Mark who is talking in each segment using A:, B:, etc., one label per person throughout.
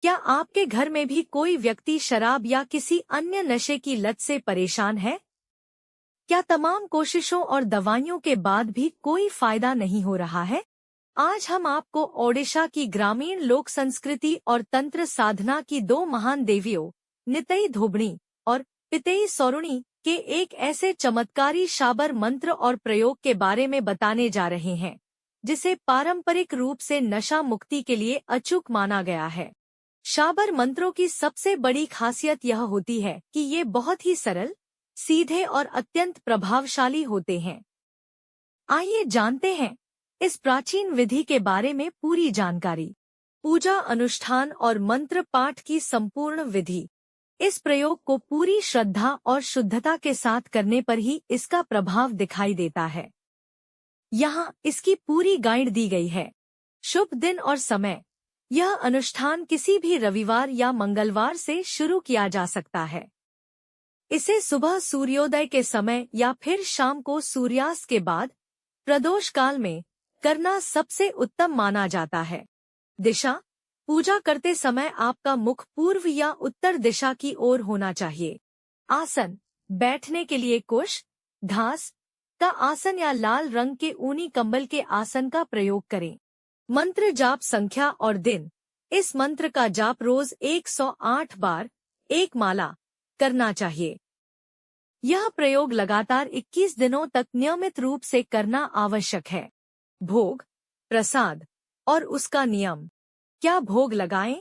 A: क्या आपके घर में भी कोई व्यक्ति शराब या किसी अन्य नशे की लत से परेशान है? क्या तमाम कोशिशों और दवाइयों के बाद भी कोई फायदा नहीं हो रहा है? आज हम आपको ओडिशा की ग्रामीण लोक संस्कृति और तंत्र साधना की दो महान देवियों नितई धोबणी और पितई सोरुणी के एक ऐसे चमत्कारी शाबर मंत्र और प्रयोग के बारे में बताने जा रहे हैं, जिसे पारंपरिक रूप से नशा मुक्ति के लिए अचूक माना गया है। शाबर मंत्रों की सबसे बड़ी खासियत यह होती है कि ये बहुत ही सरल, सीधे और अत्यंत प्रभावशाली होते हैं। आइए जानते हैं इस प्राचीन विधि के बारे में पूरी जानकारी। पूजा अनुष्ठान और मंत्र पाठ की संपूर्ण विधि। इस प्रयोग को पूरी श्रद्धा और शुद्धता के साथ करने पर ही इसका प्रभाव दिखाई देता है। यहाँ इसकी पूरी गाइड दी गई है। शुभ दिन और समय। यह अनुष्ठान किसी भी रविवार या मंगलवार से शुरू किया जा सकता है। इसे सुबह सूर्योदय के समय या फिर शाम को सूर्यास्त के बाद प्रदोष काल में करना सबसे उत्तम माना जाता है। दिशा। पूजा करते समय आपका मुख पूर्व या उत्तर दिशा की ओर होना चाहिए। आसन। बैठने के लिए कुश, घास का आसन या लाल रंग के ऊनी कंबल के आसन का प्रयोग करें। मंत्र जाप संख्या और दिन। इस मंत्र का जाप रोज 108 बार, एक माला करना चाहिए। यह प्रयोग लगातार 21 दिनों तक नियमित रूप से करना आवश्यक है। भोग, प्रसाद और उसका नियम। क्या भोग लगाएं?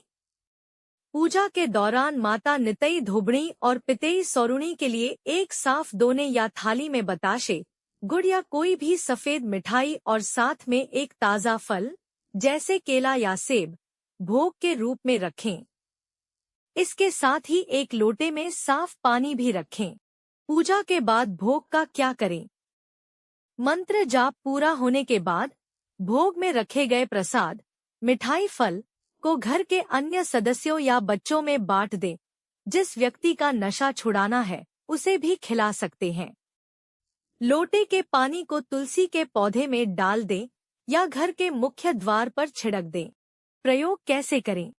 A: पूजा के दौरान माता नितई धोबणी और पितई सोरुणी के लिए एक साफ दोने या थाली में बताशे, गुड़ या कोई भी सफेद मिठाई और साथ में एक ताज़ा फल जैसे केला या सेब भोग के रूप में रखें। इसके साथ ही एक लोटे में साफ पानी भी रखें। पूजा के बाद भोग का क्या करें? मंत्र जाप पूरा होने के बाद भोग में रखे गए प्रसाद, मिठाई, फल को घर के अन्य सदस्यों या बच्चों में बांट दें। जिस व्यक्ति का नशा छुड़ाना है उसे भी खिला सकते हैं। लोटे के पानी को तुलसी के पौधे में डाल दें या घर के मुख्य द्वार पर छिड़क दें। प्रयोग कैसे करें?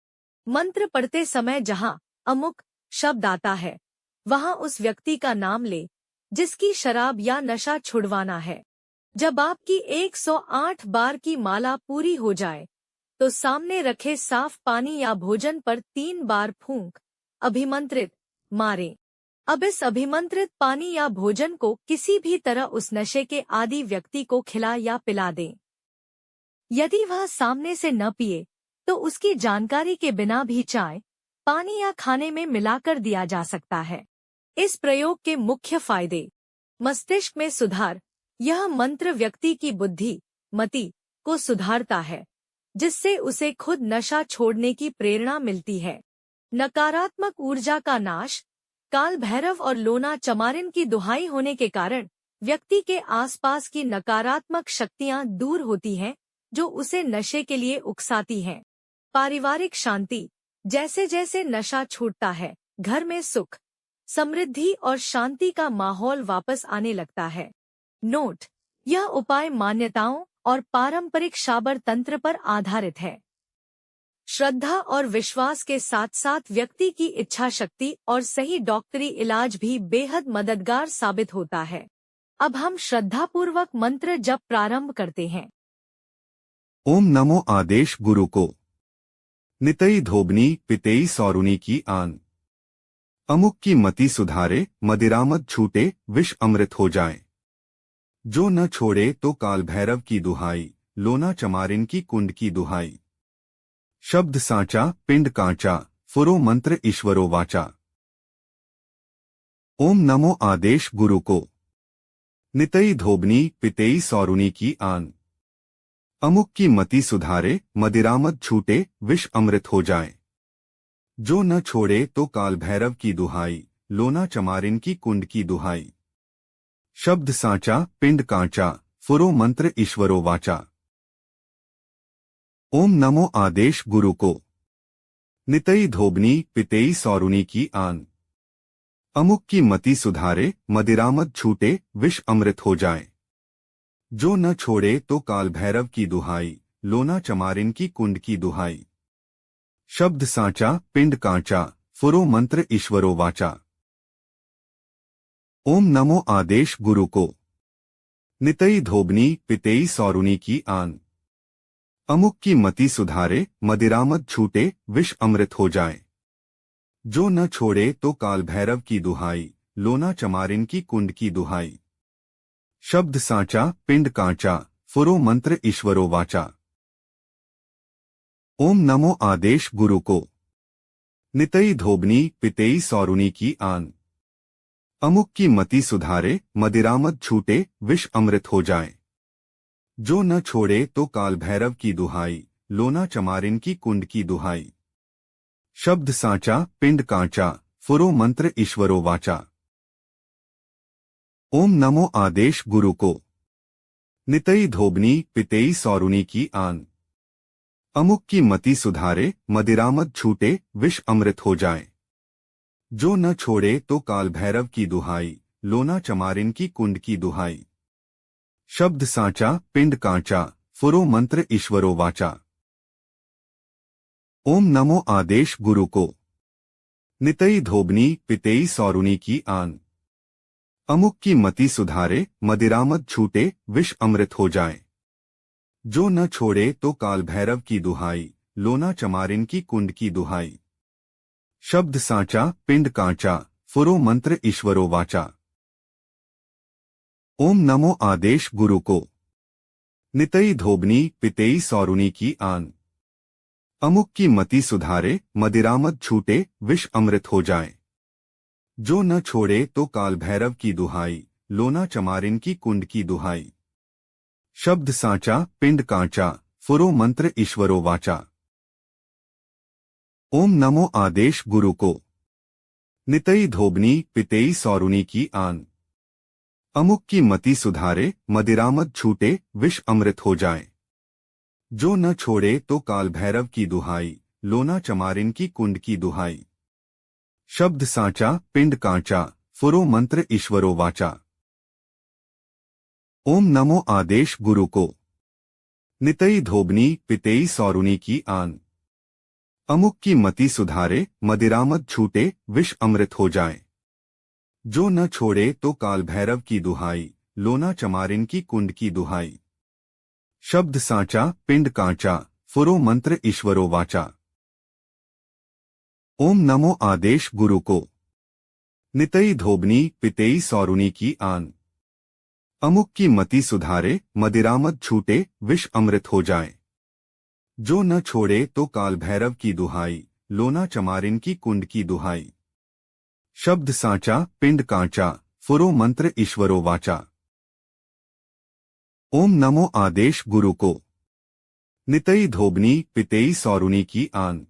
A: मंत्र पढ़ते समय जहां अमुक शब्द आता है, वहां उस व्यक्ति का नाम ले जिसकी शराब या नशा छुड़वाना है। जब आपकी 108 बार की माला पूरी हो जाए, तो सामने रखे साफ पानी या भोजन पर 3 बार फूंक अभिमंत्रित मारें। अब इस अभिमंत्रित पानी या भोजन को किसी भी तरह उस नशे के आदी व्यक्ति को खिला या पिला दें। यदि वह सामने से न पिए, तो उसकी जानकारी के बिना भी चाय, पानी या खाने में मिलाकर दिया जा सकता है। इस प्रयोग के मुख्य फायदे। मस्तिष्क में सुधार। यह मंत्र व्यक्ति की बुद्धि, मति को सुधारता है, जिससे उसे खुद नशा छोड़ने की प्रेरणा मिलती है। नकारात्मक ऊर्जा का नाश। काल भैरव और लोना चमारिन की दुहाई होने के कारण व्यक्ति के आसपास की नकारात्मक शक्तियां दूर होती हैं, जो उसे नशे के लिए उकसाती हैं। पारिवारिक शांति। जैसे जैसे नशा छूटता है, घर में सुख, समृद्धि और शांति का माहौल वापस आने लगता है। नोट: यह उपाय मान्यताओं और पारंपरिक शाबर तंत्र पर आधारित है। श्रद्धा और विश्वास के साथ साथ व्यक्ति की इच्छा शक्ति और सही डॉक्टरी इलाज भी बेहद मददगार साबित होता है। अब हम श्रद्धापूर्वक मंत्र जप प्रारंभ करते हैं।
B: ओम नमो आदेश गुरु को। नितई धोबनी पितई सोरुणी की आन। अमुक की मति सुधारे, मदिरामद छूटे, विष अमृत हो जाए। जो न छोड़े तो काल भैरव की दुहाई, लोना चमारिन की कुंड की दुहाई। शब्द सांचा, पिंड कांचा, फुरो मंत्र ईश्वरो वाचा। ओम नमो आदेश गुरु को। नितई धोबनी पितई सोरुणी की आन। अमुक की मति सुधारे, मदिरामद छूटे, विष अमृत हो जाए। जो न छोड़े तो काल भैरव की दुहाई, लोना चमारिन की कुंड की दुहाई। शब्द सांचा, पिंड कांचा, फुरो मंत्र ईश्वरो वाचा। ओम नमो आदेश गुरु को। नितई धोबनी पितई सोरुणी की आन। अमुक की मति सुधारे, मदिरामद छूटे, विष अमृत हो जाए। जो न छोड़े तो काल भैरव की दुहाई, लोना चमारिन की कुंड की दुहाई। शब्द साचा पिंड कांचा फुरो मंत्र ईश्वरो वाचा। ओम नमो आदेश गुरु को। नितई धोबनी पितेई सौरुनी की आन। अमुक की मति सुधारे मदिरामद छूटे विष अमृत हो जाए। जो न छोड़े तो काल भैरव की दुहाई लोना चमारिन की कुंड की दुहाई। शब्द साचा पिंड कांचा फुरो मंत्र ईश्वरो वाचा। ओम नमो आदेश गुरु को। नितई धोबनी पितेई सौरुनी की आन। अमुक की मति सुधारे मदिरामद छूटे विष अमृत हो जाए। जो न छोड़े तो काल भैरव की दुहाई लोना चमारिन की कुंड की दुहाई। शब्द साचा पिंड कांचा फुरो मंत्र ईश्वरो वाचा। ओम नमो आदेश गुरु को। नितई धोबनी पितेई सौरुनी की आन। अमुक की मति सुधारे मदिरामद छूटे विष अमृत हो जाए। जो न छोड़े तो काल भैरव की दुहाई लोना चमारिन की कुंड की दुहाई। शब्द साचा पिंड कांचा फुरो मंत्र ईश्वरो वाचा। ओम नमो आदेश गुरु को। नितई धोबनी पितेई सौरुनी की आन। अमुक की मति सुधारे मदिरामद छूटे विष अमृत हो जाए। जो न छोड़े तो काल भैरव की दुहाई लोना चमारिन की कुंड की दुहाई। शब्द साचा पिंड कांचा फुरो मंत्र ईश्वरो वाचा। ओम नमो आदेश गुरु को। नितई धोबनी पितेई सौरुनी की आन। अमुक की मति सुधारे मदिरामद छूटे विष अमृत हो जाए। जो न छोड़े तो काल भैरव की दुहाई लोना चमारिन की कुंड की दुहाई। शब्द साचा पिंड कांचा फुरो मंत्र ईश्वरो वाचा। ओम नमो आदेश गुरु को। नितई धोबनी पितेई सौरुनी की आन। अमुक की मति सुधारे मदिरामद छूटे विष अमृत हो जाए। जो न छोड़े तो काल भैरव की दुहाई लोना चमारिन की कुंड की दुहाई। शब्द साचा पिंड कांचा फुरो मंत्र ईश्वरो वाचा। ओम नमो आदेश गुरु को। नितई धोबनी पितेई सौरुनी की आन। अमुक की मति सुधारे मदिरामद छूटे विष अमृत हो जाए। जो न छोड़े तो काल भैरव की दुहाई लोना चमारिन की कुंड की दुहाई। शब्द साचा पिंड कांचा फुरो मंत्र ईश्वरो वाचा। ओम नमो आदेश गुरु को। नितई धोबनी पितेई सौरुनी की आन। अमुक की मति सुधारे मदिरामद छूटे विष अमृत हो जाए। जो न छोड़े तो काल भैरव की दुहाई लोना चमारिन की कुंड की दुहाई। शब्द साचा पिंड कांचा फुरो मंत्र ईश्वरो वाचा। ओम नमो आदेश गुरु को। नितई धोबनी पितेई सौरुनी की आन।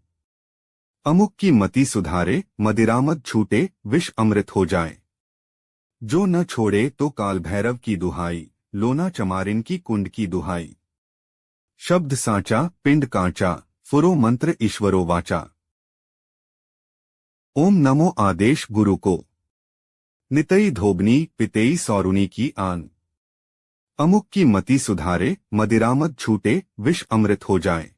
B: अमुक की मति सुधारे मदिरामद छूटे विष अमृत हो जाए। जो न छोड़े तो काल भैरव की दुहाई लोना चमारिन की कुंड की दुहाई। शब्द साचा पिंड कांचा फुरो मंत्र ईश्वरो वाचा। ओम नमो आदेश गुरु को। नितई धोबनी पितेई सौरुनी की आन। अमुक की मति सुधारे मदिरामद छूटे विष अमृत हो जाए।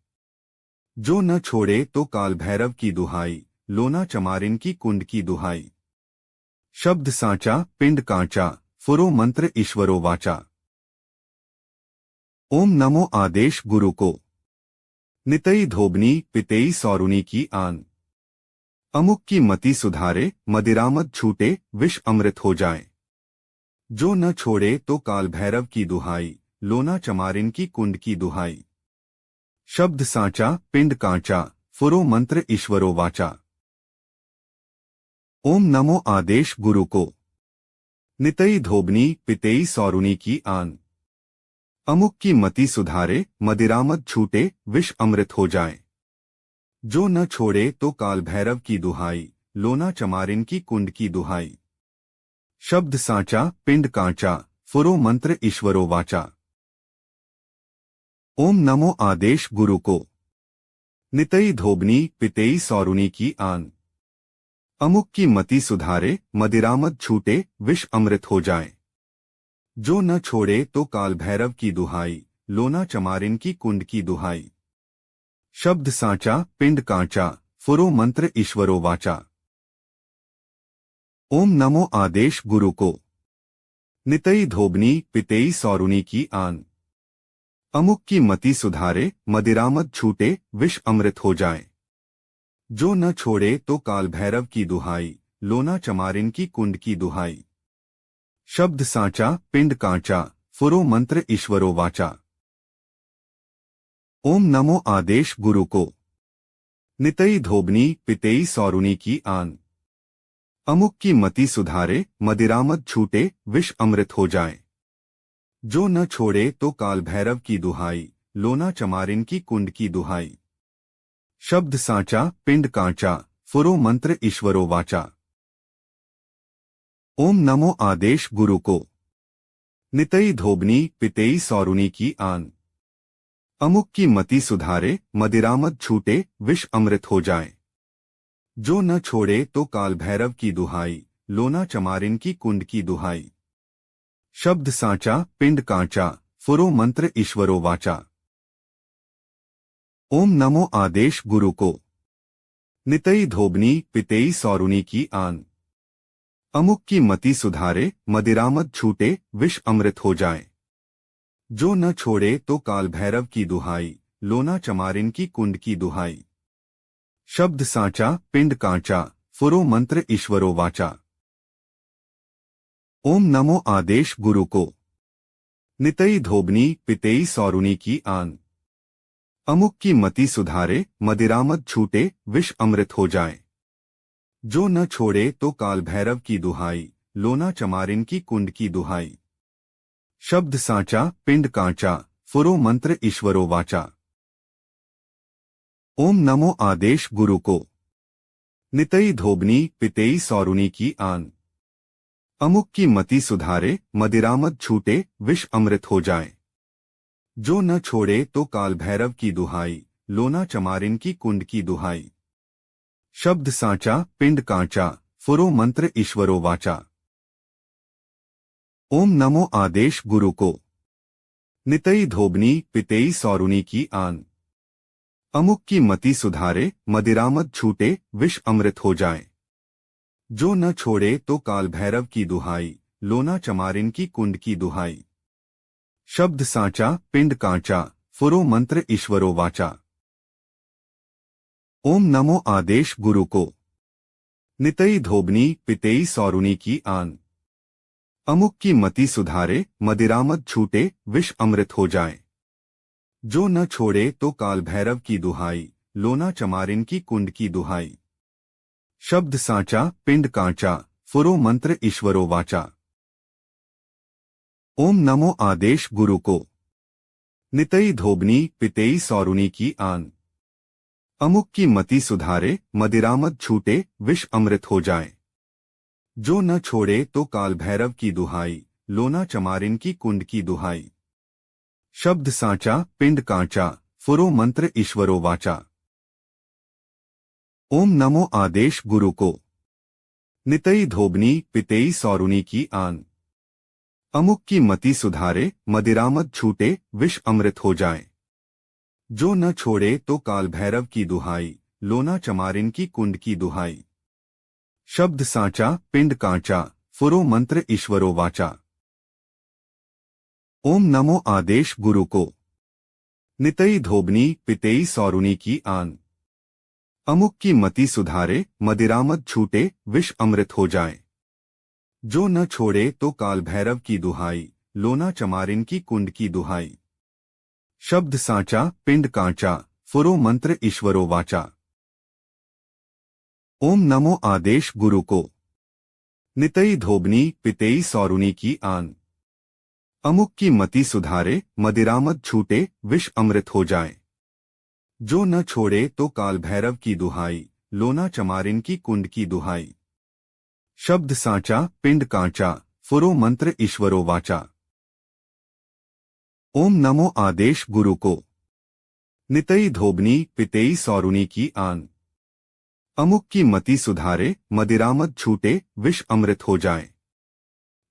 B: जो न छोड़े तो काल भैरव की दुहाई लोना चमारिन की कुंड की दुहाई। शब्द साचा पिंड कांचा फुरो मंत्र ईश्वरो वाचा। ओम नमो आदेश गुरु को। नितई धोबनी पितेई सौरुनी की आन। अमुक की मति सुधारे मदिरामद छूटे विष अमृत हो जाए। जो न छोड़े तो काल भैरव की दुहाई लोना चमारिन की कुंड की दुहाई। शब्द साचा पिंड कांचा फुरो मंत्र ईश्वरो वाचा। ओम नमो आदेश गुरु को। नितई धोबनी पितेई सौरुनी की आन। अमुक की मति सुधारे मदिरामद छूटे विष अमृत हो जाए। जो न छोड़े तो काल भैरव की दुहाई लोना चमारिन की कुंड की दुहाई। शब्द साचा पिंड कांचा फुरो मंत्र ईश्वरो वाचा। ओम नमो आदेश गुरु को। नितई धोबनी पितेई सौरुनी की आन। अमुक की मति सुधारे मदिरामद छूटे विष अमृत हो जाए। जो न छोड़े तो काल भैरव की दुहाई लोना चमारिन की कुंड की दुहाई। शब्द साचा पिंड कांचा फुरो मंत्र ईश्वरो वाचा। ओम नमो आदेश गुरु को। नितई धोबनी पितेई सौरुनी की आन। अमुक की मति सुधारे मदिरामद छूटे विष अमृत हो जाए। जो न छोड़े तो काल भैरव की दुहाई लोना चमारिन की कुंड की दुहाई। शब्द साचा पिंड कांचा फुरो मंत्र ईश्वरो वाचा। ओम नमो आदेश गुरु को। नितई धोबनी पितेई सौरुनी की आन। अमुक की मति सुधारे मदिरामद छूटे विष अमृत हो जाए। जो न छोड़े तो काल भैरव की दुहाई लोना चमारिन की कुंड की दुहाई। शब्द साचा पिंड कांचा फुरो मंत्र ईश्वरो वाचा। ओम नमो आदेश गुरु को। नितई धोबनी पितेई सौरुनी की आन। अमुक की मति सुधारे मदिरामद छूटे विष अमृत हो जाए। जो न छोड़े तो काल भैरव की दुहाई लोना चमारिन की कुंड की दुहाई। शब्द साचा पिंड कांचा फुरो मंत्र ईश्वरो वाचा। ओम नमो आदेश गुरु को। नितई धोबनी पितेई सौरुनी की आन। अमुक की मति सुधारे मदिरामद छूटे विष अमृत हो जाए। जो न छोड़े तो काल भैरव की दुहाई लोना चमारिन की कुंड की दुहाई। शब्द साचा पिंड कांचा फुरो मंत्र ईश्वरो वाचा। ओम नमो आदेश गुरु को। नितई धोबनी पितेई सौरुनी की आन। अमुक की मति सुधारे मदिरामद छूटे विष अमृत हो जाए। जो न छोड़े तो काल भैरव की दुहाई लोना चमारिन की कुंड की दुहाई। शब्द साचा पिंड कांचा फुरो मंत्र ईश्वरो वाचा। ओम नमो आदेश गुरु को। नितई धोबनी पितेई सौरुनी की आन। अमुक की मति सुधारे मदिरामद छूटे विष अमृत हो जाए। जो न छोड़े तो काल भैरव की दुहाई लोना चमारिन की कुंड की दुहाई। शब्द साचा पिंड कांचा फुरो मंत्र ईश्वरो वाचा। ओम नमो आदेश गुरु को। नितई धोबनी पितेई सौरुनी की आन। अमुक की मति सुधारे मदिरामद छूटे विष अमृत हो जाए। जो न छोड़े तो काल भैरव की दुहाई लोना चमारिन की कुंड की दुहाई। शब्द साचा पिंड कांचा फुरो मंत्र ईश्वरो वाचा। ओम नमो आदेश गुरु को। नितई धोबनी पितेई सौरुनी की आन। अमुक की मति सुधारे मदिरामद छूटे विष अमृत हो जाए। जो न छोड़े तो काल भैरव की दुहाई लोना चमारिन की कुंड की दुहाई। शब्द साचा पिंड कांचा फुरो मंत्र ईश्वरो वाचा। ओम नमो आदेश गुरु को। नितई धोबनी पितेई सौरुनी की आन। अमुक की मति सुधारे मदिरामद छूटे विष अमृत हो जाए। जो न छोड़े तो काल भैरव की दुहाई लोना चमारिन की कुंड की दुहाई। शब्द साचा पिंड कांचा फुरो मंत्र ईश्वरो वाचा। ओम नमो आदेश गुरु को। नितई धोबनी पितेई सौरुनी की आन। अमुक की मति सुधारे मदिरामद छूटे विष अमृत हो जाए। जो न छोड़े तो काल भैरव की दुहाई लोना चमारिन की कुंड की दुहाई। शब्द साचा पिंड कांचा फुरो मंत्र ईश्वरो वाचा। ओम नमो आदेश गुरु को। नितई धोबनी पितेई सौरुनी की आन। अमुक की मति सुधारे मदिरामद छूटे विष अमृत हो जाए। जो न छोड़े तो काल भैरव की दुहाई लोना चमारिन की कुंड की दुहाई। शब्द साचा पिंड कांचा फुरो मंत्र ईश्वरो वाचा। ओम नमो आदेश गुरु को। नितई धोबनी पितेई सौरुनी की आन। अमुक की मति सुधारे मदिरामद छूटे विष अमृत हो जाए। जो न छोड़े तो काल भैरव की दुहाई लोना चमारिन की कुंड की दुहाई। शब्द साचा पिंड कांचा फुरो मंत्र ईश्वरो वाचा। ओम नमो आदेश गुरु को। नितई धोबनी पितेई सौरुनी की आन। अमुक की मति सुधारे मदिरामद छूटे विष अमृत हो जाए।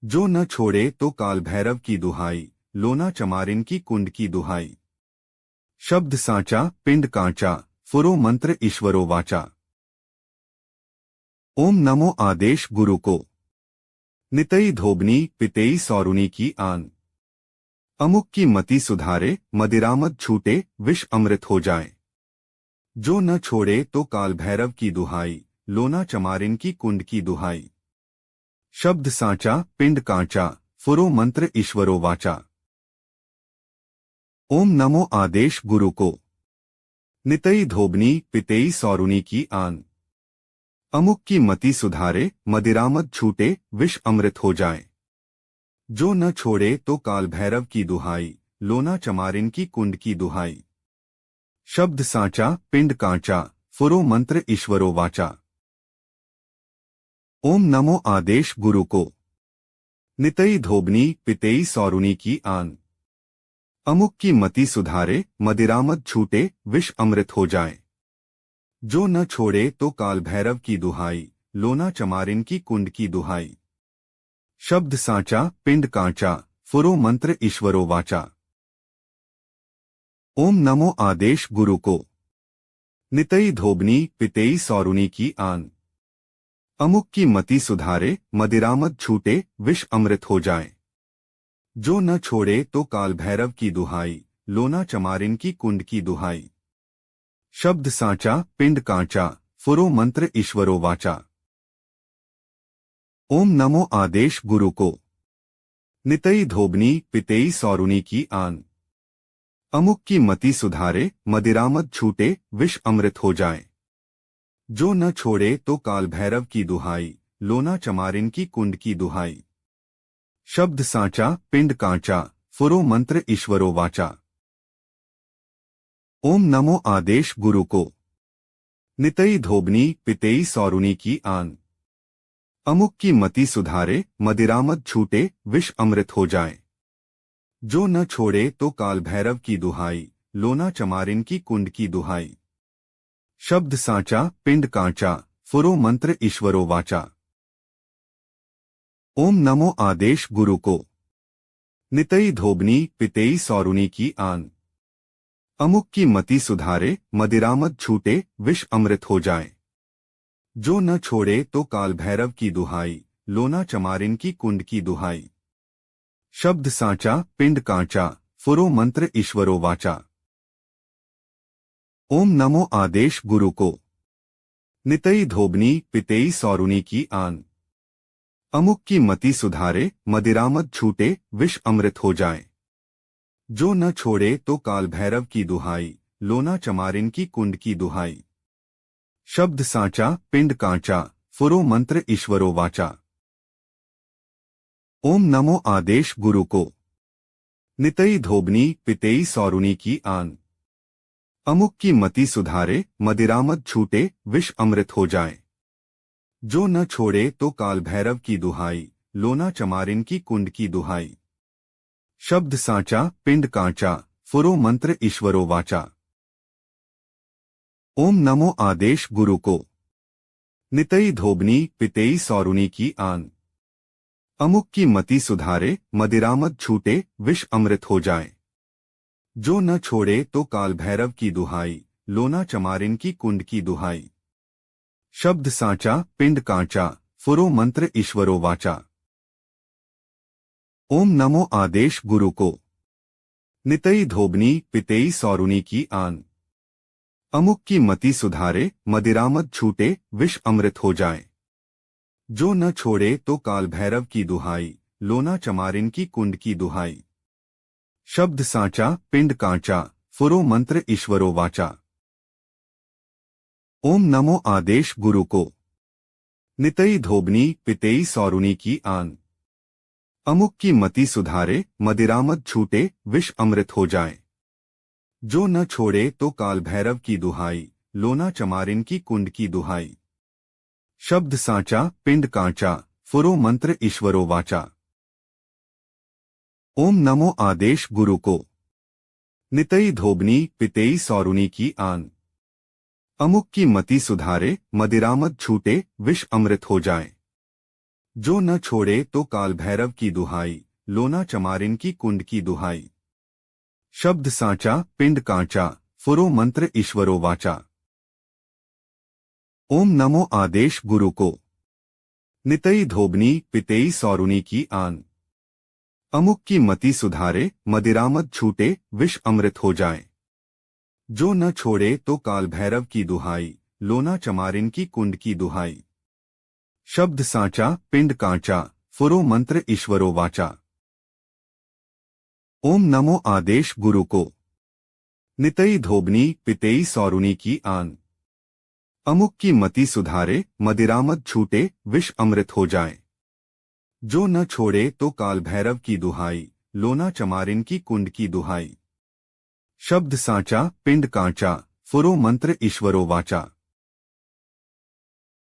B: जो न छोड़े तो काल भैरव की दुहाई लोना चमारिन की कुंड की दुहाई। शब्द साचा पिंड कांचा फुरो मंत्र ईश्वरो वाचा। ओम नमो आदेश गुरु को। नितई धोबनी पितेई सौरुनी की आन। अमुक की मति सुधारे मदिरामद छूटे विष अमृत हो जाए। जो न छोड़े तो काल भैरव की दुहाई लोना चमारिन की कुंड की दुहाई। शब्द साचा पिंड कांचा फुरो मंत्र ईश्वरो वाचा। ओम नमो आदेश गुरु को। नितई धोबनी पितेई सौरुनी की आन। अमुक की मति सुधारे मदिरामद छूटे विष अमृत हो जाए। जो न छोड़े तो काल भैरव की दुहाई लोना चमारिन की कुंड की दुहाई। शब्द साचा पिंड कांचा फुरो मंत्र ईश्वरो वाचा। ओम नमो आदेश गुरु को। नितई धोबनी पितेई सौरुनी की आन। अमुक की मति सुधारे मदिरामद छूटे विष अमृत हो जाए। जो न छोड़े तो काल भैरव की दुहाई लोना चमारिन की कुंड की दुहाई। शब्द साचा पिंड कांचा फुरो मंत्र ईश्वरो वाचा। ओम नमो आदेश गुरु को। नितई धोबनी पितेई सौरुनी की आन। अमुक की मति सुधारे मदिरामद छूटे विष अमृत हो जाए। जो न छोड़े तो काल भैरव की दुहाई लोना चमारिन की कुंड की दुहाई। शब्द साचा पिंड कांचा फुरो मंत्र ईश्वरो वाचा। ओम नमो आदेश गुरु को। नितई धोबनी पितेई सौरुनी की आन। अमुक की मति सुधारे मदिरामद छूटे विष अमृत हो जाए। जो न छोड़े तो काल भैरव की दुहाई लोना चमारिन की कुंड की दुहाई। शब्द साचा पिंड कांचा फुरो मंत्र ईश्वरो वाचा। ओम नमो आदेश गुरु को। नितई धोबनी पितेई सौरुनी की आन। अमुक की मति सुधारे मदिरामद छूटे विष अमृत हो जाए। जो न छोड़े तो काल भैरव की दुहाई लोना चमारिन की कुंड की दुहाई। शब्द साचा पिंड कांचा फुरो मंत्र ईश्वरो वाचा। ओम नमो आदेश गुरु को। नितई धोबनी पितेई सौरुनी की आन। अमुक की मति सुधारे मदिरामद छूटे विष अमृत हो जाए। जो न छोड़े तो काल भैरव की दुहाई लोना चमारिन की कुंड की दुहाई। शब्द साचा पिंड कांचा फुरो मंत्र ईश्वरो वाचा। ओम नमो आदेश गुरु को। नितई धोबनी पितेई सौरुनी की आन। अमुक की मति सुधारे मदिरामद छूटे विष अमृत हो जाए। जो न छोड़े तो काल भैरव की दुहाई लोना चमारिन की कुंड की दुहाई। शब्द साचा पिंड कांचा फुरो मंत्र ईश्वरो वाचा। ओम नमो आदेश गुरु को। नितई धोबनी पितेई सौरुनी की आन। अमुक की मति सुधारे मदिरामद छूटे विष अमृत हो जाए। जो न छोड़े तो काल भैरव की दुहाई लोना चमारिन की कुंड की दुहाई। शब्द साचा पिंड कांचा फुरो मंत्र ईश्वरो वाचा। ओम नमो आदेश गुरु को। नितई धोबनी पितेई सौरुनी की आन। अमुक की मति सुधारे मदिरामद छूटे विष अमृत हो जाए। जो न छोड़े तो काल भैरव की दुहाई लोना चमारिन की कुंड की दुहाई। शब्द साचा पिंड कांचा फुरो मंत्र ईश्वरो वाचा। ओम नमो आदेश गुरु को। नितई धोबनी पितेई सौरुनी की आन। अमुक की मति सुधारे मदिरामद छूटे विष अमृत हो जाए। जो न छोड़े तो काल भैरव की दुहाई लोना चमारिन की कुंड की दुहाई। शब्द साचा पिंड कांचा फुरो मंत्र ईश्वरो वाचा। ओम नमो आदेश गुरु को। नितई धोबनी पितेई सौरुनी की आन। अमुक की मति सुधारे मदिरामद छूटे विष अमृत हो जाए। जो न छोड़े तो काल भैरव की दुहाई लोना चमारिन की कुंड की दुहाई। शब्द साचा पिंड कांचा फुरो मंत्र ईश्वरो वाचा। ओम नमो आदेश गुरु को। नितई धोबनी पितेई सौरुनी की आन। अमुक की मति सुधारे मदिरामद छूटे विष अमृत हो जाए। जो न छोड़े तो काल भैरव की दुहाई लोना चमारिन की कुंड की दुहाई। शब्द सांचा पिंड कांचा फुरो मंत्र ईश्वरो वाचा। ओम नमो आदेश गुरु को। नितई धोबनी पितेई सौरुनी की आन। अमुक की मति सुधारे मदिरामद छूटे विष अमृत हो जाए। जो न छोड़े तो काल भैरव की दुहाई लोना चमारिन की कुंड की दुहाई। शब्द सांचा पिंड कांचा फुरो मंत्र ईश्वरो वाचा। ओम नमो आदेश गुरु को। नितई धोबनी पितेई सौरुनी की आन। अमुक की मति सुधारे मदिरामद छूटे विष अमृत हो जाए। जो न छोड़े तो काल भैरव की दुहाई लोना चमारिन की कुंड की दुहाई। शब्द सांचा पिंड कांचा फुरो मंत्र ईश्वरो वाचा।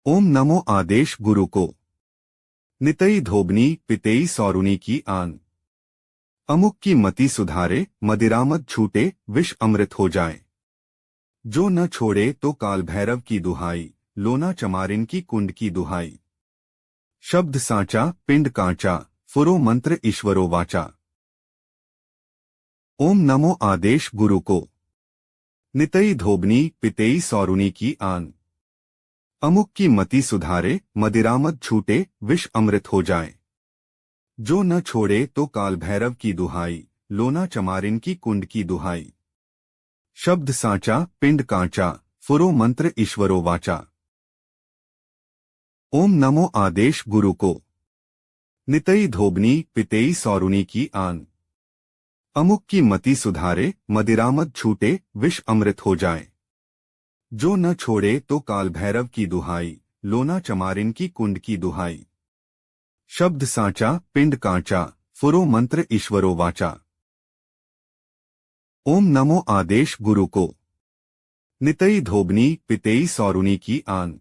B: ओम नमो आदेश गुरु को। नितई धोबनी पितेई सौरुनी की आन। अमुक की मति सुधारे मदिरामद छूटे विष अमृत हो जाए। जो न छोड़े तो काल भैरव की दुहाई लोना चमारिन की कुंड की दुहाई। शब्द सांचा पिंड कांचा फुरो मंत्र ईश्वरो वाचा। ओम नमो आदेश गुरु को। नितई धोबनी पितेई सौरुनी की आन। अमुक की मति सुधारे मदिरामद छूटे विष अमृत हो जाए। जो न छोड़े तो काल भैरव की दुहाई लोना चमारिन की कुंड की दुहाई। शब्द सांचा पिंड कांचा फुरो मंत्र ईश्वरो वाचा। ओम नमो आदेश गुरु को। नितई धोबनी पितेई सौरुनी की आन। अमुक की मति सुधारे मदिरामद छूटे विष अमृत हो जाए। जो न छोड़े तो काल भैरव की दुहाई लोना चमारिन की कुंड की दुहाई। शब्द सांचा पिंड कांचा फुरो मंत्र ईश्वरो वाचा। ओम नमो आदेश गुरु को। नितई धोबनी पितेई सौरुनी की आन।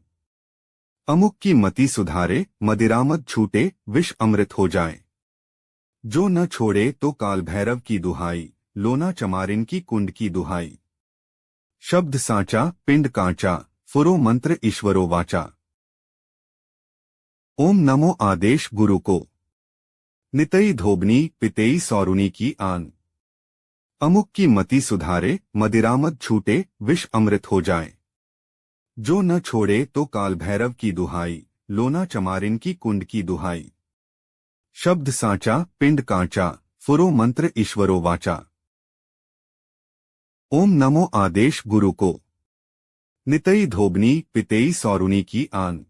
B: अमुक की मति सुधारे मदिरामद छूटे विष अमृत हो जाए। जो न छोड़े तो काल भैरव की दुहाई लोना चमारिन की कुंड की दुहाई। शब्द सांचा पिंड कांचा फुरो मंत्र ईश्वरो वाचा। ओम नमो आदेश गुरु को। नितई धोबनी पितेई सौरुनी की आन। अमुक की मति सुधारे मदिरामद छूटे विष अमृत हो जाए। जो न छोड़े तो काल भैरव की दुहाई लोना चमारिन की कुंड की दुहाई। शब्द सांचा पिंड कांचा फुरो मंत्र ईश्वरो वाचा। ओम नमो आदेश गुरु को। नितई धोबनी पितेई सौरुनी की आन।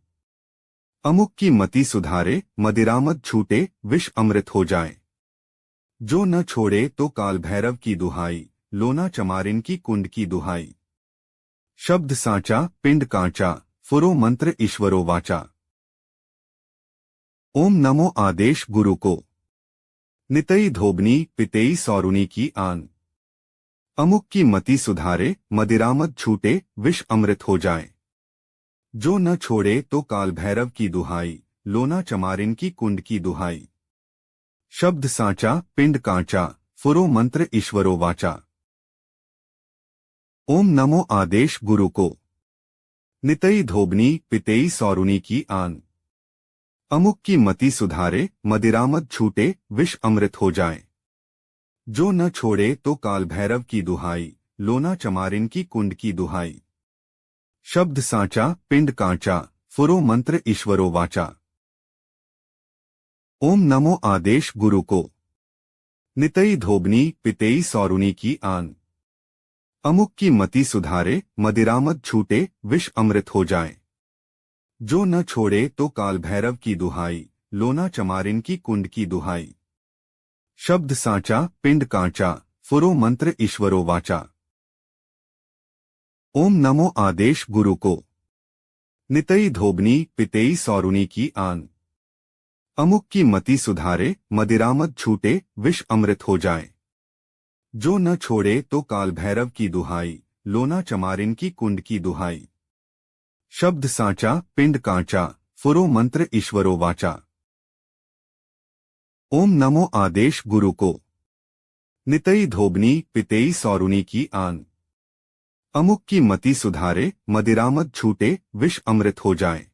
B: अमुक की मति सुधारे मदिरामद छूटे विष अमृत हो जाए। जो न छोड़े तो काल भैरव की दुहाई लोना चमारिन की कुंड की दुहाई। शब्द सांचा पिंड कांचा फुरो मंत्र ईश्वरो वाचा। ओम नमो आदेश गुरु को। नितई धोबनी पितेई सौरुनी की आन। अमुक की मति सुधारे मदिरामद छूटे विष अमृत हो जाए। जो न छोड़े तो काल भैरव की दुहाई लोना चमारिन की कुंड की दुहाई। शब्द सांचा पिंड कांचा फुरो मंत्र ईश्वरो वाचा। ओम नमो आदेश गुरु को। नितई धोबनी पितेई सौरुनी की आन। अमुक की मति सुधारे मदिरामद छूटे विष अमृत हो जाए। जो न छोड़े तो काल भैरव की दुहाई लोना चमारिन की कुंड की दुहाई। शब्द सांचा पिंड कांचा फुरो मंत्र ईश्वरो वाचा। ओम नमो आदेश गुरु को। नितई धोबनी पितेई सौरुनी की आन। अमुक की मति सुधारे मदिरामद छूटे विष अमृत हो जाए। जो न छोड़े तो काल भैरव की दुहाई लोना चमारिन की कुंड की दुहाई। शब्द सांचा पिंड कांचा फुरो मंत्र ईश्वरो वाचा। ओम नमो आदेश गुरु को। नितई धोबनी पितेई सौरुनी की आन। अमुक की मति सुधारे मदिरामद छूटे विष अमृत हो जाए। जो न छोड़े तो काल भैरव की दुहाई लोना चमारिन की कुंड की दुहाई। शब्द सांचा पिंड कांचा फुरो मंत्र ईश्वरो वाचा। ओम नमो आदेश गुरु को। नितई धोबनी पितेई सौरुनी की आन। अमुक की मति सुधारे मदिरामद छूटे विष अमृत हो जाए।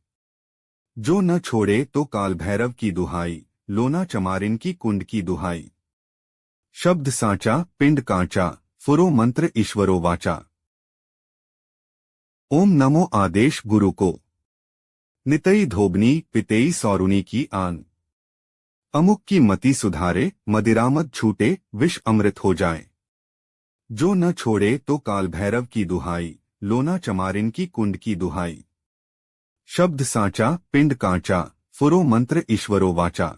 B: जो न छोड़े तो काल भैरव की दुहाई लोना चमारिन की कुंड की दुहाई। शब्द साचा पिंड कांचा फुरो मंत्र ईश्वरो वाचा। ओम नमो आदेश गुरु को। नितई धोबनी पितेई सौरुनी की आन। अमुक की मति सुधारे मदिरामद छूटे विष अमृत हो जाए। जो न छोड़े तो काल भैरव की दुहाई लोना चमारिन की कुंड की दुहाई। शब्द साचा पिंड कांचा फुरो मंत्र ईश्वरो वाचा।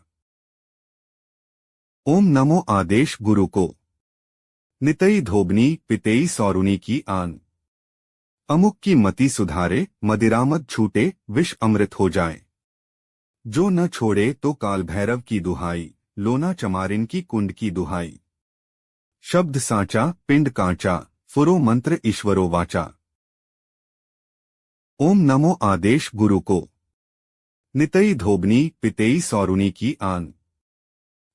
B: ओम नमो आदेश गुरु को। नितई धोबनी पितेई सौरुनी की आन। अमुक की मति सुधारे मदिरामद छूटे विष अमृत हो जाए। जो न छोड़े तो काल भैरव की दुहाई लोना चमारिन की कुंड की दुहाई। शब्द साचा पिंड कांचा फुरो मंत्र ईश्वरो वाचा। ओम नमो आदेश गुरु को। नितई धोबनी पितेई सौरुनी की आन।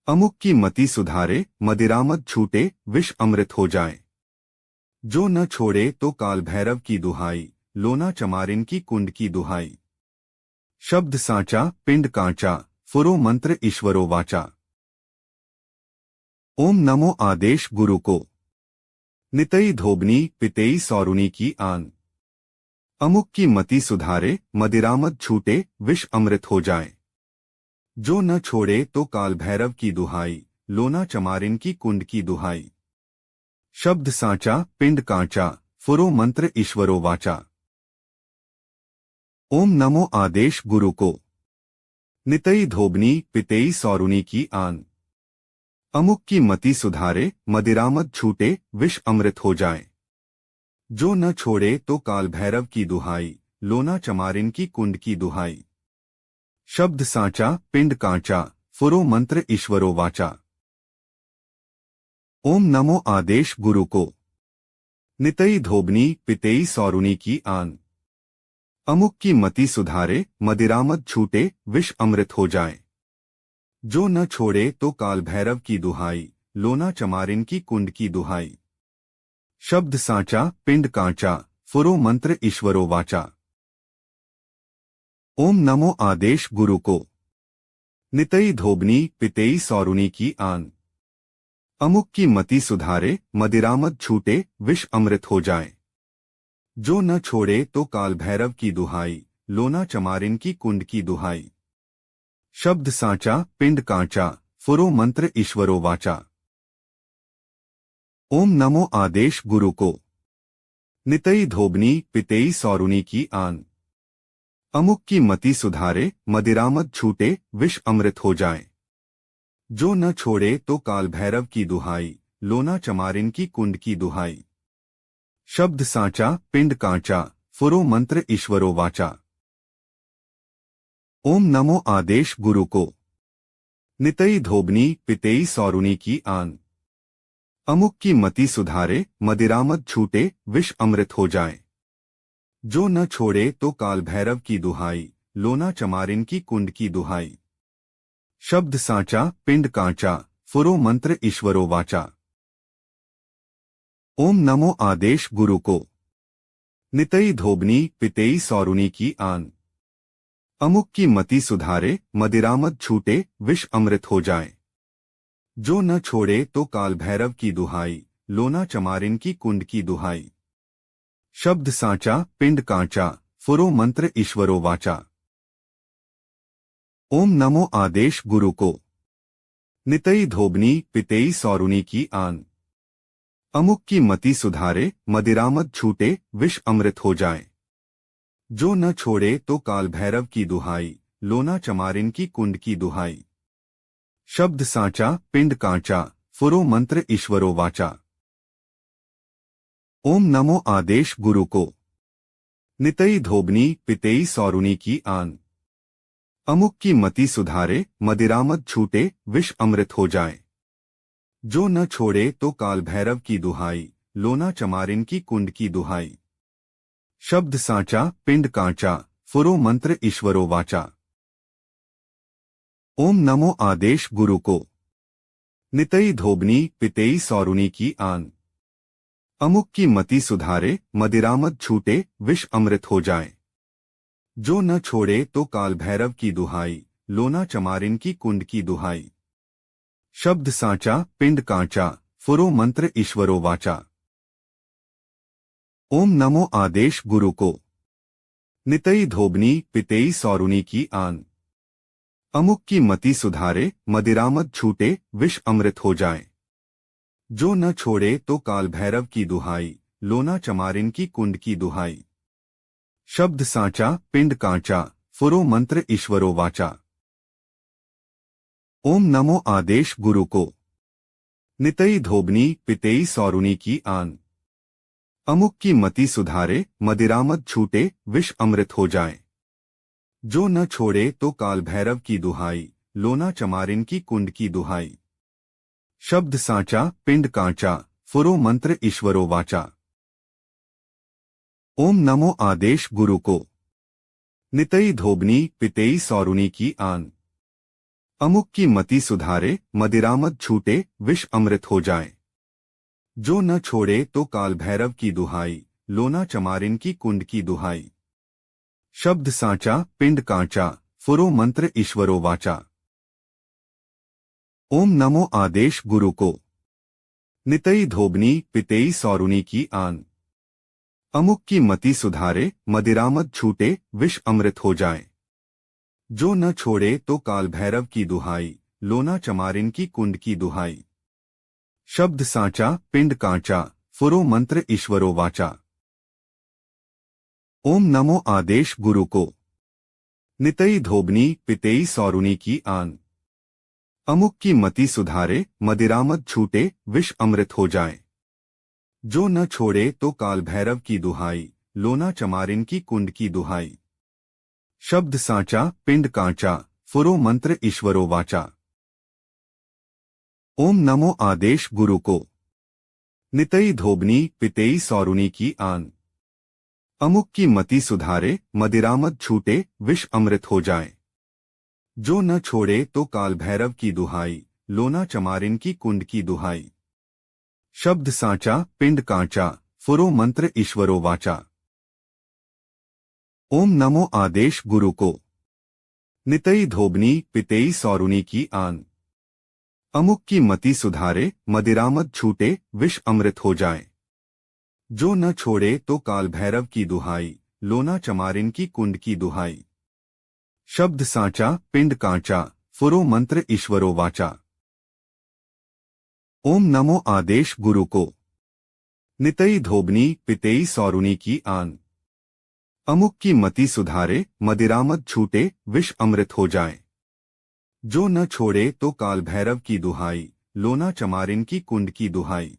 B: अमुक की मति सुधारे मदिरामद छूटे विष अमृत हो जाए। जो न छोड़े तो काल भैरव की दुहाई लोना चमारिन की कुंड की दुहाई। शब्द साचा पिंड कांचा फुरो मंत्र ईश्वरो वाचा। ओम नमो आदेश गुरु को। नितई धोबनी पितेई सौरुनी की आन। अमुक की मति सुधारे मदिरामद छूटे विष अमृत हो जाए। जो न छोड़े तो काल भैरव की दुहाई लोना चमारिन की कुंड की दुहाई। शब्द साचा पिंड कांचा फुरो मंत्र ईश्वरो वाचा। ओम नमो आदेश गुरु को। नितई धोबनी पितेई सौरुनी की आन। अमुक की मति सुधारे मदिरामद छूटे विष अमृत हो जाए। जो न छोड़े तो काल भैरव की दुहाई लोना चमारिन की कुंड की दुहाई। शब्द साचा पिंड कांचा फुरो मंत्र ईश्वरो वाचा। ओम नमो आदेश गुरु को। नितई धोबनी पितेई सौरुनी की आन। अमुक की मति सुधारे मदिरामद छूटे विष अमृत हो जाए। जो न छोड़े तो काल भैरव की दुहाई लोना चमारिन की कुंड की दुहाई। शब्द साचा पिंड कांचा फुरो मंत्र ईश्वरो वाचा। ओम नमो आदेश गुरु को। नितई धोबनी पितेई सौरुनी की आन। अमुक की मति सुधारे मदिरामद छूटे विष अमृत हो जाए। जो न छोड़े तो काल भैरव की दुहाई लोना चमारिन की कुंड की दुहाई। शब्द साचा पिंड कांचा फुरो मंत्र ईश्वरो वाचा। ओम नमो आदेश गुरु को। नितई धोबनी पितेई सौरुनी की आन। अमुक की मति सुधारे मदिरामद छूटे विष अमृत हो जाए। जो न छोड़े तो काल भैरव की दुहाई लोना चमारिन की कुंड की दुहाई। शब्द साचा पिंड कांचा फुरो मंत्र ईश्वरो वाचा। ओम नमो आदेश गुरु को। नितई धोबनी पितेई सौरुनी की आन। अमुक की मति सुधारे मदिरामद छूटे विष अमृत हो जाए। जो न छोड़े तो काल भैरव की दुहाई लोना चमारिन की कुंड की दुहाई। शब्द साचा पिंड कांचा फुरो मंत्र ईश्वरो वाचा। ओम नमो आदेश गुरु को। नितई धोबनी पितेई सौरुनी की आन। अमुक की मति सुधारे मदिरामद छूटे विष अमृत हो जाए। जो न छोड़े तो काल भैरव की दुहाई लोना चमारिन की कुंड की दुहाई। शब्द साचा पिंड कांचा फुरो मंत्र ईश्वरो वाचा। ओम नमो आदेश गुरु को। नितई धोबनी पितेई सौरुनी की आन। अमुक की मति सुधारे मदिरामद छूटे विष अमृत हो जाए। जो न छोड़े तो काल भैरव की दुहाई लोना चमारिन की कुंड की दुहाई। शब्द साचा पिंड कांचा फुरो मंत्र ईश्वरो वाचा। ओम नमो आदेश गुरु को। नितई धोबनी पितेई सौरुनी की आन। अमुक की मति सुधारे मदिरामद छूटे विष अमृत हो जाए। जो न छोड़े तो काल भैरव की दुहाई लोना चमारिन की कुंड की दुहाई। शब्द साचा पिंड कांचा फुरो मंत्र ईश्वरो वाचा। ओम नमो आदेश गुरु को। नितई धोबनी पितेई सौरुनी की आन। अमुक की मति सुधारे मदिरामद छूटे विष अमृत हो जाए। जो न छोड़े तो काल भैरव की दुहाई लोना चमारिन की कुंड की दुहाई। शब्द साचा पिंड कांचा फुरो मंत्र ईश्वरो वाचा। ओम नमो आदेश गुरु को। नितई धोबनी पितेई सौरुनी की आन। अमुक की मति सुधारे मदिरामद छूटे विष अमृत हो जाए। जो न छोड़े तो काल भैरव की दुहाई लोना चमारिन की कुंड की दुहाई। शब्द साचा पिंड कांचा फुरो मंत्र ईश्वरो वाचा। ओम नमो आदेश गुरु को। नितई धोबनी पितेई सौरुनी की आन। अमुक की मति सुधारे मदिरामद छूटे विष अमृत हो जाए। जो न छोड़े तो काल भैरव की दुहाई लोना चमारिन की कुंड की दुहाई। शब्द साचा पिंड कांचा फुरो मंत्र ईश्वरो वाचा। ओम नमो आदेश गुरु को। नितई धोबनी पितेई सौरुनी की आन। अमुक की मति सुधारे मदिरामद छूटे विष अमृत हो जाए। जो न छोड़े तो काल भैरव की दुहाई लोना चमारिन की कुंड की दुहाई। शब्द साचा पिंड कांचा फुरो मंत्र ईश्वरो वाचा। ओम नमो आदेश गुरु को। नितई धोबनी पितेई सौरुनी की आन। अमुक की मति सुधारे मदिरामद छूटे विष अमृत हो जाए। जो न छोड़े तो काल भैरव की दुहाई लोना चमारिन की कुंड की दुहाई। शब्द साचा पिंड कांचा फुरो मंत्र ईश्वरो वाचा। ओम नमो आदेश गुरु को। नितई धोबनी पितेई सौरुनी की आन। अमुक की मति सुधारे मदिरामद छूटे विष अमृत हो जाए। जो न छोड़े तो काल भैरव की दुहाई लोना चमारिन की कुंड की दुहाई। शब्द साचा पिंड कांचा फुरो मंत्र ईश्वरो वाचा। ओम नमो आदेश गुरु को। नितई धोबनी पितेई सौरुनी की आन। अमुक की मति सुधारे मदिरामद छूटे विष अमृत हो जाए। जो न छोड़े तो काल भैरव की दुहाई लोना चमारिन की कुंड की दुहाई। शब्द साचा पिंड कांचा फुरो मंत्र ईश्वरो वाचा। ओम नमो आदेश गुरु को। नितई धोबनी पितेई सौरुनी की आन। अमुक की मति सुधारे मदिरामद छूटे विष अमृत हो जाए। जो न छोड़े तो काल भैरव की दुहाई लोना चमारिन की कुंड की दुहाई। शब्द साचा पिंड कांचा फुरो मंत्र ईश्वरो वाचा। ओम नमो आदेश गुरु को। नितई धोबनी पितेई सौरुनी की आन। अमुक की मति सुधारे मदिरामद छूटे विष अमृत हो जाए। जो न छोड़े तो काल भैरव की दुहाई लोना चमारिन की कुंड की दुहाई।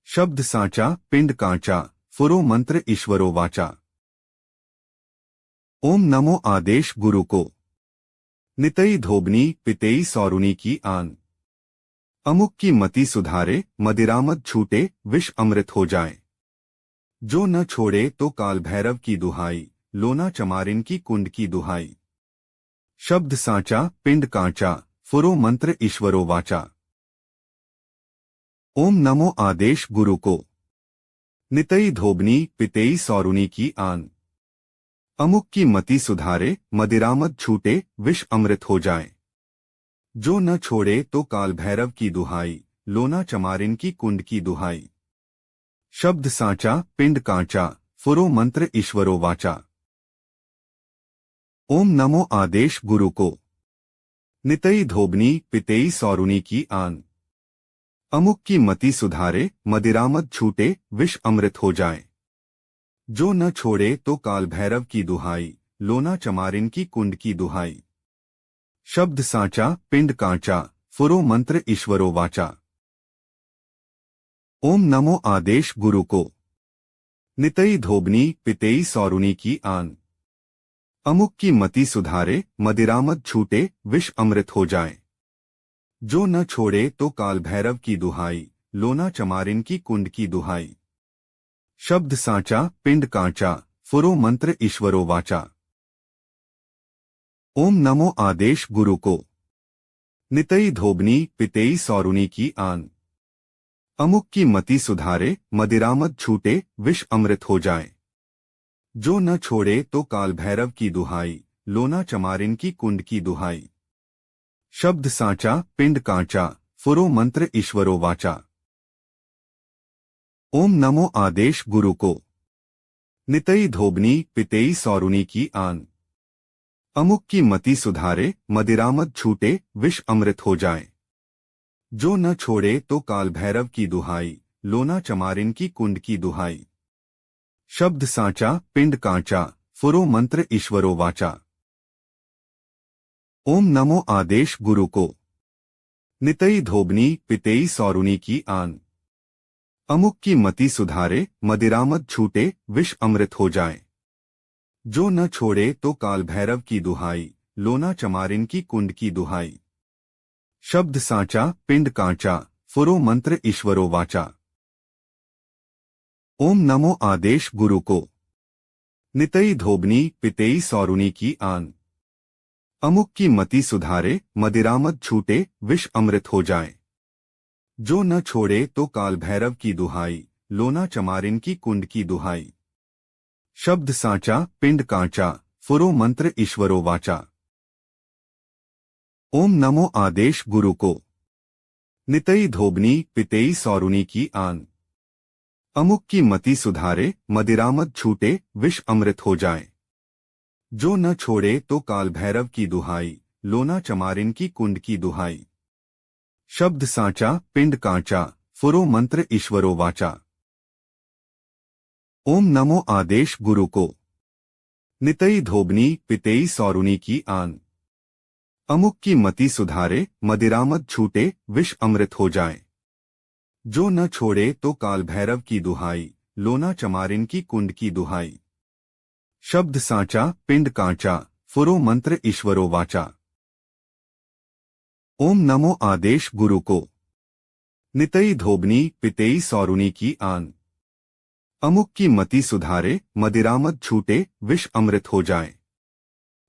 B: शब्द साचा पिंड कांचा फुरो मंत्र ईश्वरो वाचा। ओम नमो आदेश गुरु को। नितई धोबनी पितेई सौरुनी की आन। अमुक की मति सुधारे मदिरामद छूटे विष अमृत हो जाए। जो न छोड़े तो काल भैरव की दुहाई लोना चमारिन की कुंड की दुहाई। शब्द साचा पिंड कांचा फुरो मंत्र ईश्वरो वाचा। ओम नमो आदेश गुरु को। नितई धोबनी पितेई सौरुनी की आन। अमुक की मति सुधारे मदिरामद छूटे विष अमृत हो जाए। जो न छोड़े तो काल भैरव की दुहाई लोना चमारिन की कुंड की दुहाई। शब्द साचा पिंड कांचा फुरो मंत्र ईश्वरो वाचा। ओम नमो आदेश गुरु को। नितई धोबनी पितेई सौरुनी की आन। अमुक की मति सुधारे मदिरामद छूटे विष अमृत हो जाए। जो न छोड़े तो काल भैरव की दुहाई लोना चमारिन की कुंड की दुहाई। शब्द साचा पिंड कांचा फुरो मंत्र ईश्वरो वाचा। ओम नमो आदेश गुरु को। नितई धोबनी पितेई सौरुनी की आन। अमुक की मति सुधारे मदिरामद छूटे विष अमृत हो जाए। जो न छोड़े तो काल भैरव की दुहाई लोना चमारिन की कुंड की दुहाई। शब्द साचा पिंड कांचा फुरो मंत्र ईश्वरो वाचा। ओम नमो आदेश गुरु को। नितई धोबनी पितेई सौरुनी की आन। अमुक की मति सुधारे मदिरामद छूटे विष अमृत हो जाए। जो न छोड़े तो काल भैरव की दुहाई लोना चमारिन की कुंड की दुहाई। शब्द सांचा पिंड कांचा फुरो मंत्र ईश्वरो वाचा। ओम नमो आदेश गुरु को। नितई धोबनी पितेई सौरुनी की आन। अमुक की मति सुधारे मदिरामद छूटे विष अमृत हो जाए। जो न छोड़े तो काल भैरव की दुहाई लोना चमारिन की कुंड की दुहाई। शब्द सांचा पिंड कांचा फुरो मंत्र ईश्वरो वाचा। ओम नमो आदेश गुरु को। नितई धोबनी पितेई सौरुनी की आन। अमुक की मति सुधारे मदिरामद छूटे विष अमृत हो जाए। जो न छोड़े तो काल भैरव की दुहाई लोना चमारिन की कुंड की दुहाई। शब्द सांचा पिंड कांचा फुरो मंत्र ईश्वरो वाचा। ओम नमो आदेश गुरु को। नितई धोबनी पितेई सौरुनी की आन। अमुक की मति सुधारे मदिरामद छूटे विष अमृत हो जाए। जो न छोड़े तो काल भैरव की दुहाई लोना चमारिन की कुंड की दुहाई। शब्द सांचा पिंड कांचा फुरो मंत्र ईश्वरो वाचा। ओम नमो आदेश गुरु को। नितई धोबनी पितेई सौरुनी की आन। अमुक की मति सुधारे मदिरामद छूटे विष अमृत हो जाए। जो न छोड़े तो काल भैरव की दुहाई लोना चमारिन की कुंड की दुहाई। शब्द सांचा पिंड कांचा फुरो मंत्र ईश्वरो वाचा। ओम नमो आदेश गुरु को। नितई धोबनी पितेई सौरुनी की आन। अमुक की मति सुधारे मदिरामद छूटे विष अमृत हो जाए। जो न छोड़े तो काल भैरव की दुहाई लोना चमारिन की कुंड की दुहाई। शब्द सांचा पिंड कांचा फुरो मंत्र ईश्वरो वाचा। ओम नमो आदेश गुरु को। नितई धोबनी पितेई सौरुनी की आन। अमुक की मति सुधारे मदिरामद छूटे विष अमृत हो जाए।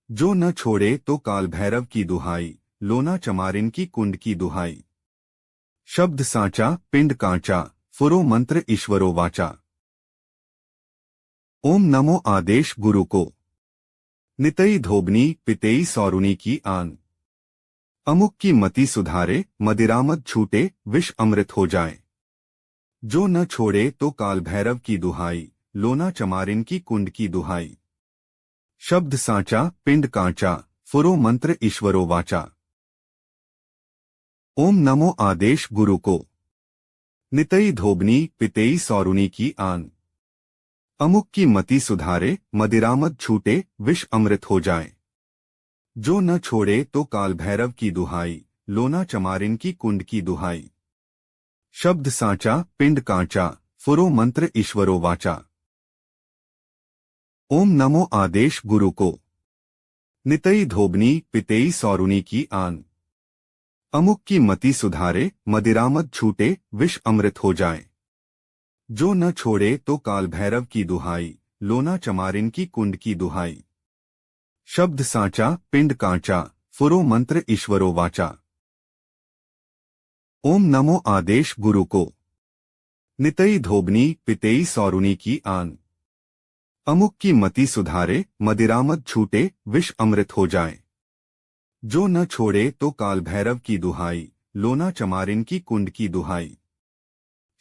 B: जो न छोड़े तो काल भैरव की दुहाई लोना चमारिन की कुंड की दुहाई। शब्द सांचा पिंड कांचा फुरो मंत्र ईश्वरो वाचा। ओम नमो आदेश गुरु को। नितई धोबनी पितेई सौरुनी की आन। अमुक की मति सुधारे मदिरामद छूटे विष अमृत हो जाए। जो न छोड़े तो काल भैरव की दुहाई लोना चमारिन की कुंड की दुहाई। शब्द सांचा पिंड कांचा फुरो मंत्र ईश्वरो वाचा। ओम नमो आदेश गुरु को। नितई धोबनी पितेई सौरुनी की आन। अमुक की मति सुधारे मदिरामद छूटे विष अमृत हो जाए। जो न छोड़े तो काल भैरव की दुहाई लोना चमारिन की कुंड की दुहाई। शब्द सांचा पिंड कांचा फुरो मंत्र ईश्वरो वाचा। ओम नमो आदेश गुरु को। नितई धोबनी पितेई सौरुनी की आन। अमुक की मति सुधारे मदिरामद छूटे विष अमृत हो जाए। जो न छोड़े तो काल भैरव की दुहाई लोना चमारिन की कुंड की दुहाई। शब्द सांचा पिंड कांचा फुरो मंत्र ईश्वरो वाचा। ओम नमो आदेश गुरु को। नितई धोबनी पितेई सौरुनी की आन। अमुक की मति सुधारे मदिरामद छूटे विष अमृत हो जाए। जो न छोड़े तो काल भैरव की दुहाई लोना चमारिन की कुंड की दुहाई।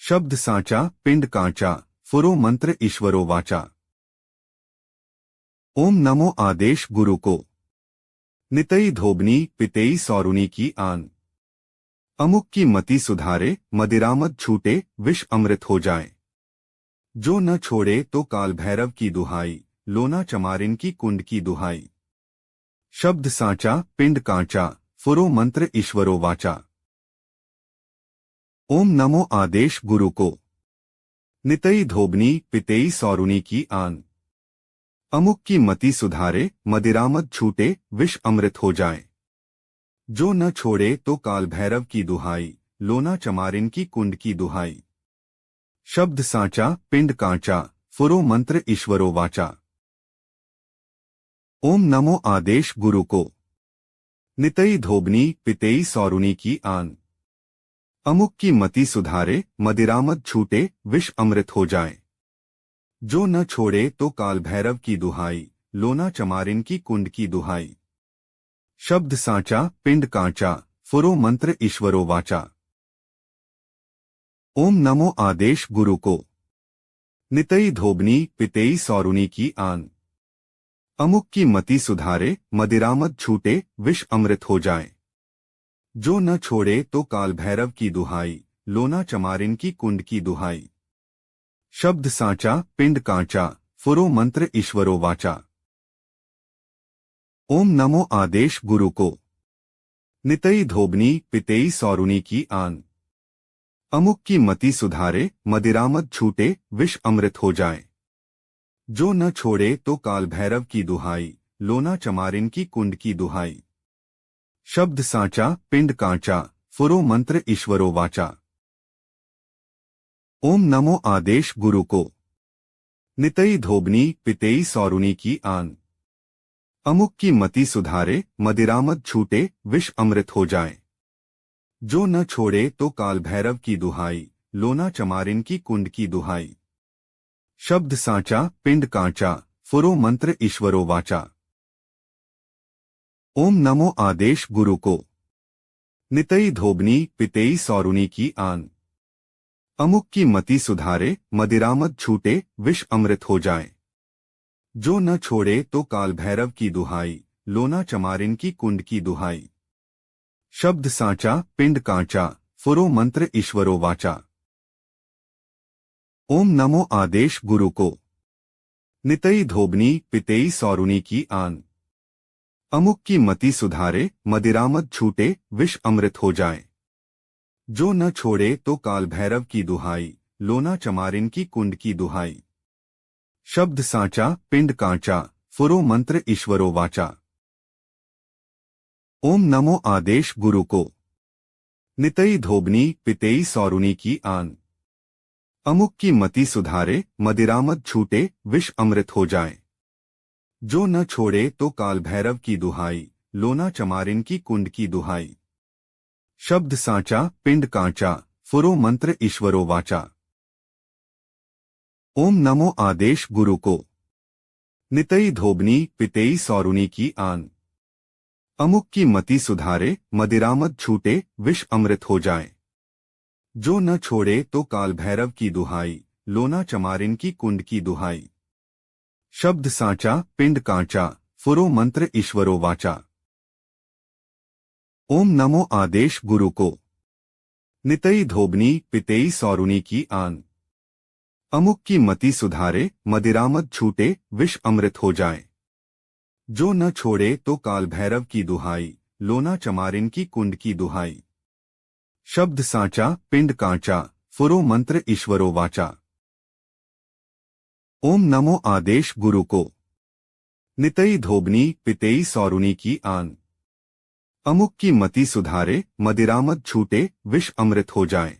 B: शब्द सांचा पिंड कांचा फुरो मंत्र ईश्वरो वाचा। ओम नमो आदेश गुरु को। नितई धोबनी पितेई सौरुनी की आन। अमुक की मति सुधारे मदिरामद छूटे विष अमृत हो जाए। जो न छोड़े तो काल भैरव की दुहाई लोना चमारिन की कुंड की दुहाई। शब्द सांचा पिंड कांचा फुरो मंत्र ईश्वरो वाचा। ओम नमो आदेश गुरु को। नितई धोबनी पितेई सौरुनी की आन। अमुक की मति सुधारे मदिरामद छूटे विष अमृत हो जाए। जो न छोड़े तो काल भैरव की दुहाई लोना चमारिन की कुंड की दुहाई। शब्द सांचा पिंड कांचा फुरो मंत्र ईश्वरो वाचा। ओम नमो आदेश गुरु को। नितई धोबनी पितेई सौरुनी की आन। अमुक की मति सुधारे मदिरामद छूटे विष अमृत हो जाए। जो न छोड़े तो काल भैरव की दुहाई लोना चमारिन की कुंड की दुहाई। शब्द सांचा पिंड कांचा फुरो मंत्र ईश्वरो वाचा। ओम नमो आदेश गुरु को। नितई धोबनी पितेई सौरुनी की आन। अमुक की मति सुधारे मदिरामद छूटे विष अमृत हो जाए। जो न छोड़े तो काल भैरव की दुहाई लोना चमारिन की कुंड की दुहाई। शब्द सांचा पिंड कांचा फुरो मंत्र ईश्वरो वाचा। ओम नमो आदेश गुरु को। नितई धोबनी पितेई सौरुनी की आन। अमुक की मति सुधारे मदिरामद छूटे विष अमृत हो जाए। जो न छोड़े तो काल भैरव की दुहाई लोना चमारिन की कुंड की दुहाई। शब्द सांचा पिंड कांचा फुरो मंत्र ईश्वरो वाचा। ओम नमो आदेश गुरु को। नितई धोबनी पितेई सौरुनी की आन। अमुक की मति सुधारे मदिरामद छूटे विष अमृत हो जाए। जो न छोड़े तो काल भैरव की दुहाई लोना चमारिन की कुंड की दुहाई। शब्द सांचा पिंड कांचा फुरो मंत्र ईश्वरो वाचा। ओम नमो आदेश गुरु को। नितई धोबनी पितेई सौरुनी की आन। अमुक की मति सुधारे मदिरामद छूटे विष अमृत हो जाए। जो न छोड़े तो काल भैरव की दुहाई लोना चमारिन की कुंड की दुहाई। शब्द सांचा पिंड कांचा फुरो मंत्र ईश्वरो वाचा। ओम नमो आदेश गुरु को। नितई धोबनी पितेई सौरुनी की आन। अमुक की मति सुधारे मदिरामद छूटे विष अमृत हो जाए। जो न छोड़े तो काल भैरव की दुहाई लोना चमारिन की कुंड की दुहाई। शब्द सांचा पिंड कांचा फुरो मंत्र ईश्वरो वाचा। ओम नमो आदेश गुरु को। नितई धोबनी पितेई सौरुनी की आन। अमुक की मति सुधारे मदिरामद छूटे विष अमृत हो जाए। जो न छोड़े तो काल भैरव की दुहाई लोना चमारिन की कुंड की दुहाई। शब्द सांचा पिंड कांचा फुरो मंत्र ईश्वरो वाचा। ओम नमो आदेश गुरु को। नितई धोबनी पितेई सौरुनी की आन। अमुक की मति सुधारे मदिरामद छूटे विष अमृत हो जाए। जो न छोड़े तो काल भैरव की दुहाई लोना चमारिन की कुंड की दुहाई। शब्द सांचा पिंड कांचा फुरो मंत्र ईश्वरो वाचा। ओम नमो आदेश गुरु को। नितई धोबनी पितेई सौरुनी की आन। अमुक की मति सुधारे मदिरामद छूटे विष अमृत हो जाए। जो न छोड़े तो काल भैरव की दुहाई लोना चमारिन की कुंड की दुहाई। शब्द सांचा पिंड कांचा फुरो मंत्र ईश्वरो वाचा। ओम नमो आदेश गुरु को। नितई धोबनी पितेई सौरुनी की आन। अमुक की मति सुधारे मदिरामद छूटे विष अमृत हो जाए।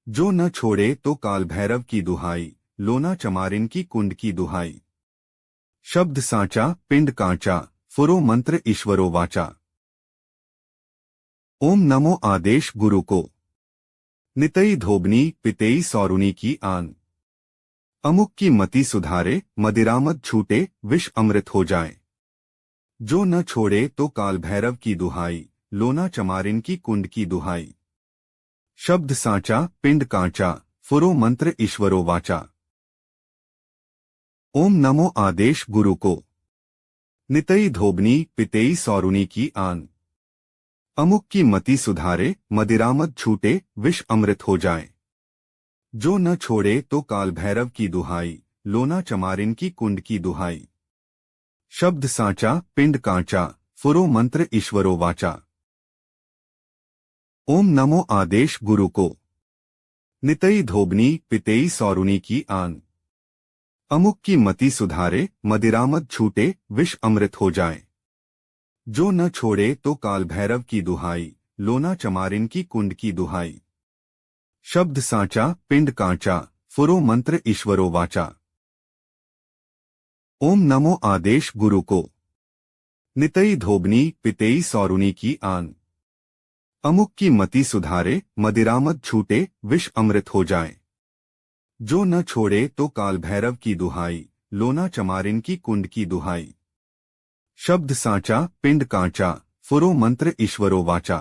B: जो न छोड़े तो काल भैरव की दुहाई लोना चमारिन की कुंड की दुहाई। शब्द सांचा पिंड कांचा फुरो मंत्र ईश्वरो वाचा। ओम नमो आदेश गुरु को। नितई धोबनी पितेई सौरुनी की आन। अमुक की मति सुधारे मदिरामद छूटे विष अमृत हो जाए। जो न छोड़े तो काल भैरव की दुहाई लोना चमारिन की कुंड की दुहाई। शब्द सांचा पिंड कांचा फुरो मंत्र ईश्वरो वाचा। ओम नमो आदेश गुरु को। नितई धोबनी पितेई सौरुनी की आन। अमुक की मति सुधारे मदिरामद छूटे विष अमृत हो जाए। जो न छोड़े तो काल भैरव की दुहाई लोना चमारिन की कुंड की दुहाई। शब्द सांचा पिंड कांचा फुरो मंत्र ईश्वरो वाचा। ओम नमो आदेश गुरु को। नितई धोबनी पितेई सौरुनी की आन। अमुक की मति सुधारे मदिरामद छूटे विष अमृत हो जाए। जो न छोड़े तो काल भैरव की दुहाई लोना चमारिन की कुंड की दुहाई। शब्द सांचा पिंड कांचा फुरो मंत्र ईश्वरो वाचा। ओम नमो आदेश गुरु को। नितई धोबनी पितेई सौरुनी की आन। अमुक की मति सुधारे मदिरामद छूटे विष अमृत हो जाए। जो न छोड़े तो काल भैरव की दुहाई लोना चमारिन की कुंड की दुहाई। शब्द साचा पिंड कांचा फुरो मंत्र ईश्वरो वाचा।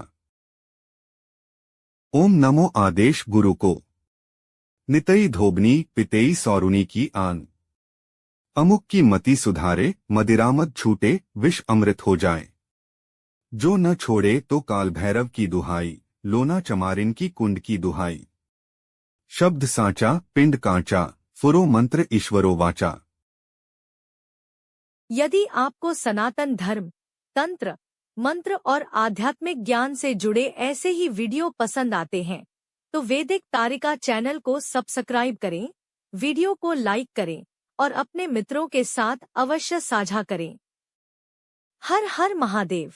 B: ओम नमो आदेश गुरु को। नितई धोबनी पितेई सौरुनी की आन। अमुक की मति सुधारे मदिरामद छूटे विष अमृत हो जाए। जो न छोड़े तो काल भैरव की दुहाई लोना चमारिन की कुंड की दुहाई। शब्द साचा पिंड कांचा फुरो मंत्र ईश्वरो वाचा।
A: यदि आपको सनातन धर्म, तंत्र, मंत्र और आध्यात्मिक ज्ञान से जुड़े ऐसे ही वीडियो पसंद आते हैं तो वैदिक तारिका चैनल को सब्सक्राइब करें, वीडियो को लाइक करें और अपने मित्रों के साथ अवश्य साझा करें। हर हर महादेव।